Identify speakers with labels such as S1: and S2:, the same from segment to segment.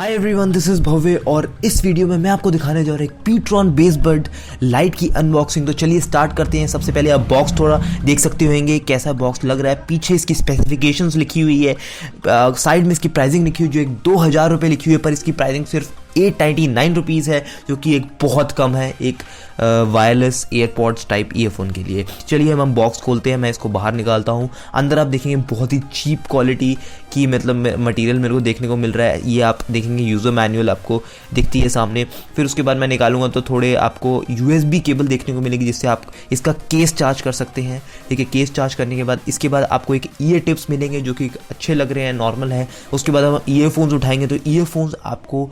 S1: Hi everyone, this is भव्य और इस video में मैं आपको दिखाने जा रहा हूँ एक Ptron Bassbuds Lite की अनबॉक्सिंग। तो चलिए स्टार्ट करते हैं। सबसे पहले आप बॉक्स थोड़ा देख सकते होंगे कैसा बॉक्स लग रहा है। पीछे इसकी स्पेसिफिकेशंस लिखी हुई है, साइड में इसकी प्राइसिंग लिखी हुई जो एक 2000 रुपये लिखी हुई है, पर इसकी प्राइसिंग सिर्फ 899 रुपीज़ है, जो कि एक बहुत कम है एक वायरलेस एयरपॉड्स टाइप ईयरफोन के लिए। चलिए हम बॉक्स खोलते हैं, मैं इसको बाहर निकालता हूँ। अंदर आप देखेंगे बहुत ही चीप क्वालिटी की मतलब मटेरियल मेरे को देखने को मिल रहा है। ये आप देखेंगे यूज़र मैनुअल आपको दिखती है सामने। फिर उसके बाद मैं निकालूंगा तो थोड़े आपको USB केबल देखने को मिलेगी, जिससे आप इसका केस चार्ज कर सकते हैं। ठीक है, केस चार्ज करने के बाद इसके बाद आपको एक ईयर टिप्स मिलेंगे जो कि अच्छे लग रहे हैं, नॉर्मल है। उसके बाद हम ईयरफोन्स उठाएंगे तो ईयरफोन्स आपको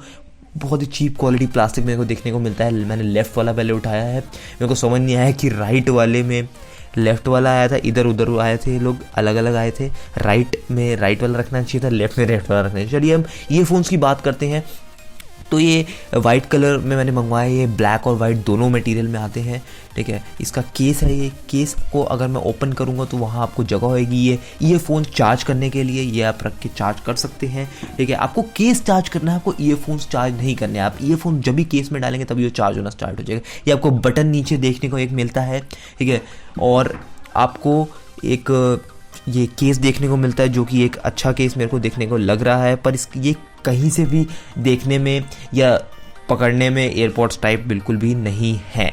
S1: बहुत ही चीप क्वालिटी प्लास्टिक मेरे को देखने को मिलता है। मैंने लेफ़्ट वाला पहले उठाया है, मेरे को समझ नहीं आया कि राइट वाले में लेफ़्ट वाला आया था, इधर उधर आए थे, लोग अलग अलग आए थे। राइट में राइट वाला रखना चाहिए था, लेफ़्ट में लेफ़्ट वाला रखना चाहिए। चलिए हम ईयरफोन्स की बात करते हैं। तो ये वाइट कलर में मैंने मंगवाया, ये ब्लैक और वाइट दोनों मटेरियल में आते हैं। ठीक है, इसका केस है। ये केस को अगर मैं ओपन करूँगा तो वहाँ आपको जगह होगी ये ईयरफोन चार्ज करने के लिए। ये आप रख के चार्ज कर सकते हैं। ठीक है, आपको केस चार्ज करना है, आपको ईयरफोन्स चार्ज नहीं करने हैं। आप ईयरफोन जब भी केस में डालेंगे तभी वो चार्ज होना स्टार्ट हो जाएगा। ये आपको बटन नीचे देखने को एक मिलता है। ठीक है, और आपको एक ये केस देखने को मिलता है जो कि एक अच्छा केस मेरे को देखने को लग रहा है, पर ये कहीं से भी देखने में या पकड़ने में एयरपॉड्स टाइप बिल्कुल भी नहीं है।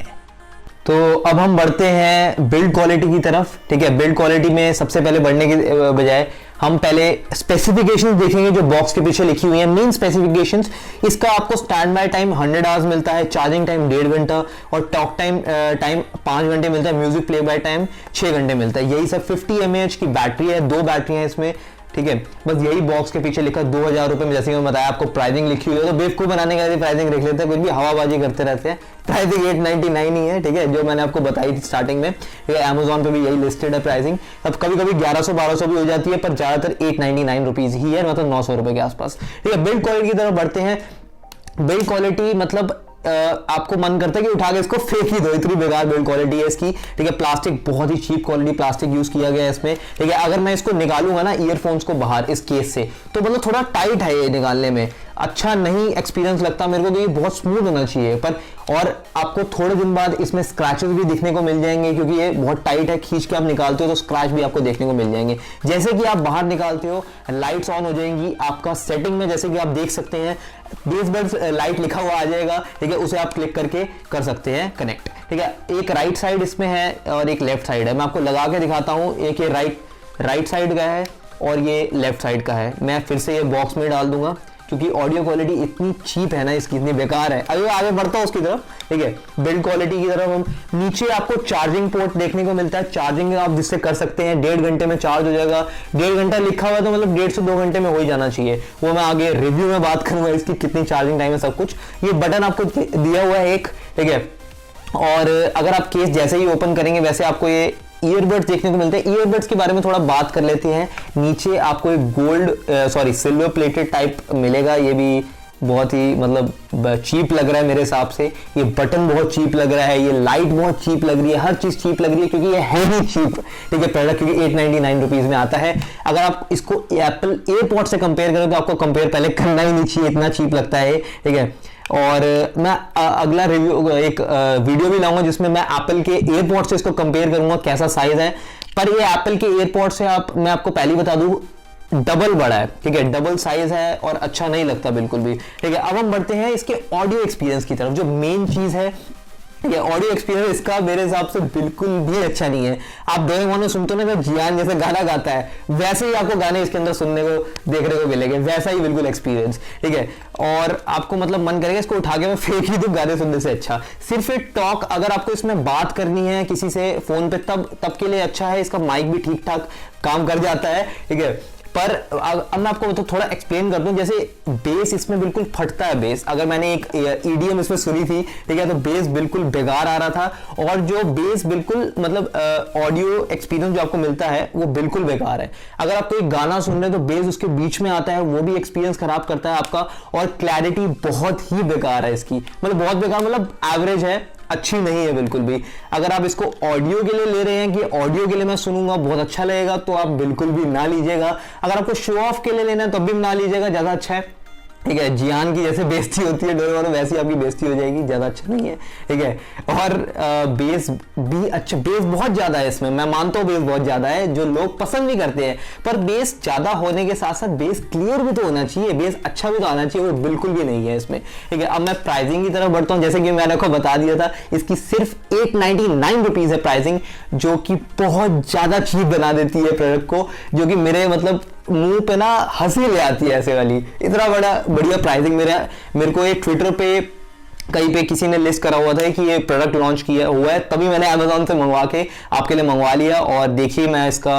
S2: तो अब हम बढ़ते हैं बिल्ड क्वालिटी की तरफ। ठीक है, बिल्ड क्वालिटी में सबसे पहले बढ़ने के बजाय हम पहले स्पेसिफिकेशंस देखेंगे जो बॉक्स के पीछे लिखी हुई है। मेन स्पेसिफिकेशंस, इसका आपको स्टैंड बाय टाइम 100 आवर्स मिलता है, चार्जिंग टाइम 1.5 घंटा और टॉक टाइम 5 घंटे मिलता है, म्यूजिक प्ले बाय टाइम 6 घंटे मिलता है। यही सब 50 mAh की बैटरी है, 2 बैटरी है इसमें। ठीक है, बस यही बॉक्स के पीछे लिखा 2000 रुपये में। जैसे मैं बताया आपको प्राइसिंग लिखी हुई है, तो बेवकूफ बनाने का प्राइसिंग लिख लेते हैं, कुछ भी हवाबाजी करते रहते हैं। प्राइसिंग 899 ही है। ठीक है, जो मैंने आपको बताई थी स्टार्टिंग में। ठीक है, अमेजोन पे भी यही लिस्टेड है प्राइसिंग। अब कभी कभी 1100-1200 भी हो जाती है, पर ज्यादातर 899 रुपीज ही है, मतलब 900 रुपए के आसपास। ठीक है, बिल्ड क्वालिटी की तरफ बढ़ते हैं। बिल्ड क्वालिटी मतलब आपको मन करता है कि उठा के इसको फेंक ही दो, इतनी बेकार बिल्ड क्वालिटी है इसकी। ठीक है, प्लास्टिक बहुत ही चीप क्वालिटी प्लास्टिक यूज किया गया है इसमें। ठीक है, अगर मैं इसको निकालूंगा ना ईयरफोन्स को बाहर इस केस से, तो मतलब थोड़ा टाइट है ये निकालने में, अच्छा नहीं एक्सपीरियंस लगता मेरे को। तो ये बहुत स्मूथ होना चाहिए, पर और आपको थोड़े दिन बाद इसमें स्क्रैचेस भी दिखने को मिल जाएंगे, क्योंकि ये बहुत टाइट है। खींच के आप निकालते हो तो स्क्रैच भी आपको देखने को मिल जाएंगे। जैसे कि आप बाहर निकालते हो, लाइट्स ऑन हो जाएंगी आपका सेटिंग में, जैसे कि आप देख सकते हैं बेसबड्स लाइट लिखा हुआ आ जाएगा। ठीक है, उसे आप क्लिक करके कर सकते हैं कनेक्ट। ठीक है, एक राइट साइड इसमें है और एक लेफ्ट साइड है। मैं आपको लगा के दिखाता हूँ। एक ये राइट साइड का है और ये लेफ्ट साइड का है। मैं फिर से ये बॉक्स में डाल दूंगा, क्योंकि ऑडियो क्वालिटी इतनी चीप है ना इसकी, इतनी बेकार है। अभी आगे बढ़ता हूँ उसकी तरफ। ठीक है, बिल्ड क्वालिटी की तरफ हम नीचे आपको चार्जिंग पोर्ट देखने को मिलता है। चार्जिंग आप जिससे कर सकते हैं, 1.5 घंटे में चार्ज हो जाएगा। 1.5 घंटा लिखा हुआ है तो मतलब 1.5 से 2 घंटे में हो ही जाना चाहिए। वो मैं आगे रिव्यू में बात करूंगा इसकी कितनी चार्जिंग टाइम है, सब कुछ। ये बटन आपको दिया हुआ है एक। ठीक है, और अगर आप केस जैसे ही ओपन करेंगे वैसे आपको ये ईयरबड्स देखने को मिलते हैं। ईयरबड्स के बारे में थोड़ा बात कर लेते हैं। नीचे आपको एक सिल्वर प्लेटेड टाइप मिलेगा। ये भी बहुत ही मतलब चीप लग रहा है मेरे हिसाब से। ये बटन बहुत चीप लग रहा है, ये लाइट बहुत चीप लग रही है, हर चीज चीप लग रही है, क्योंकि ये है ही चीप। ठीक है, प्रोडक्ट क्योंकि 899 रुपीज में आता है। अगर आप इसको एप्पल एयरपॉड से कंपेयर करें तो आपको कंपेयर पहले करना ही नहीं चाहिए, इतना चीप लगता है। ठीक है, और मैं अगला रिव्यू एक वीडियो भी लाऊंगा जिसमें मैं एप्पल के एयरपॉड से इसको कंपेयर करूंगा कैसा साइज है। पर ये एप्पल के एयरपॉड से मैं आपको पहले ही बता दूं, डबल बड़ा है। ठीक है, डबल साइज है और अच्छा नहीं लगता बिल्कुल भी। ठीक है, अब हम बढ़ते हैं इसके ऑडियो एक्सपीरियंस की तरफ, जो मेन चीज है। ये ऑडियो एक्सपीरियंस इसका मेरे हिसाब से बिल्कुल भी अच्छा नहीं है। आप डोरेमोन में सुनते हो ना, जियान जैसे गाना गाता है, वैसे ही आपको गाने इसके अंदर सुनने को देखने को मिलेंगे, वैसा ही बिल्कुल एक्सपीरियंस। ठीक है, और आपको मतलब मन करेगा इसको उठा के मैं फेंक ही दूं गाने सुनने से अच्छा। सिर्फ एक टॉक, अगर आपको इसमें बात करनी है किसी से फोन पे, तब के लिए अच्छा है। इसका माइक भी ठीक ठाक काम कर जाता है। ठीक है, पर अब मैं आपको तो थोड़ा एक्सप्लेन कर दूं। जैसे बेस इसमें बिल्कुल फटता है बेस। अगर मैंने एक ईडीएम इसमें सुनी थी, ठीक है, तो बेस बिल्कुल बेकार आ रहा था। और जो बेस बिल्कुल मतलब ऑडियो एक्सपीरियंस जो आपको मिलता है वो बिल्कुल बेकार है। अगर आप कोई गाना सुन रहे हैं तो बेस उसके बीच में आता है, वो भी एक्सपीरियंस खराब करता है आपका। और क्लैरिटी बहुत ही बेकार है इसकी, मतलब बहुत बेकार, मतलब एवरेज है, अच्छी नहीं है बिल्कुल भी। अगर आप इसको ऑडियो के लिए ले रहे हैं कि ऑडियो के लिए मैं सुनूंगा बहुत अच्छा लगेगा, तो आप बिल्कुल भी ना लीजिएगा। अगर आपको शो ऑफ के लिए लेना है तो भी ना लीजिएगा, ज्यादा अच्छा है। ठीक है, जियान की जैसे बेइज्जती होती है डोरेमोन वैसी आपकी बेइज्जती हो जाएगी, ज्यादा अच्छा नहीं है। ठीक है, और बेस भी अच्छा, बेस बहुत ज्यादा है इसमें, मैं मानता हूँ बेस बहुत ज्यादा है, जो लोग पसंद नहीं करते हैं, पर बेस ज्यादा होने के साथ साथ बेस क्लियर भी तो होना चाहिए, बेस अच्छा भी तो आना चाहिए, वो बिल्कुल भी नहीं है इसमें। ठीक है, अब मैं प्राइसिंग की तरफ बढ़ता हूँ। जैसे कि मैंने आपको बता दिया था, इसकी सिर्फ 899 रुपीज है प्राइसिंग, जो कि बहुत ज्यादा चीप बना देती है प्रोडक्ट को, जो कि मेरे मतलब मुंह पे ना हंसी ले आती है ऐसे वाली, इतना बड़ा बढ़िया प्राइसिंग। मेरे को एक ट्विटर पे कहीं पे किसी ने लिस्ट करा हुआ था कि ये प्रोडक्ट लॉन्च किया हुआ है, तभी मैंने अमेजोन से मंगवा के आपके लिए मंगवा लिया, और देखिए मैं इसका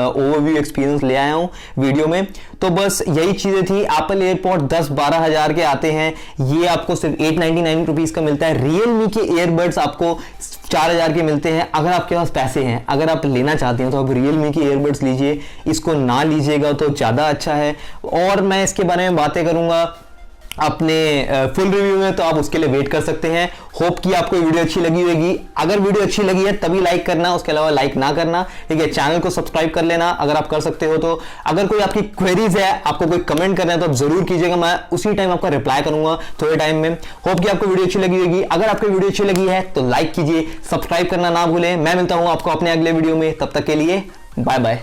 S2: ओवरव्यू एक्सपीरियंस ले आया हूँ वीडियो में। तो बस यही चीजें थी। एप्पल एयरपॉड 10-12 हजार के आते हैं, ये आपको सिर्फ 899 रुपीज का मिलता है। रियलमी के ईयरबड्स आपको 4000 के मिलते हैं, अगर आपके पास पैसे हैं, अगर आप लेना चाहते हैं तो आप रियलमी के ईयरबड्स लीजिए, इसको ना लीजिएगा तो ज़्यादा अच्छा है। और मैं इसके बारे में बातें करूंगा अपने फुल रिव्यू में, तो आप उसके लिए वेट कर सकते हैं। होप कि आपको वीडियो अच्छी लगी होगी, अगर वीडियो अच्छी लगी है तभी लाइक करना, उसके अलावा लाइक ना करना। ठीक है, चैनल को सब्सक्राइब कर लेना अगर आप कर सकते हो तो। अगर कोई आपकी क्वेरीज है, आपको कोई कमेंट करना है तो आप जरूर कीजिएगा, मैं उसी टाइम आपका रिप्लाई करूंगा थोड़े टाइम में। होप कि आपको वीडियो अच्छी लगी होगी, अगर आपको वीडियो अच्छी लगी है तो लाइक कीजिए, सब्सक्राइब करना ना भूलें। मैं मिलता हूं आपको अपने अगले वीडियो में, तब तक के लिए बाय बाय।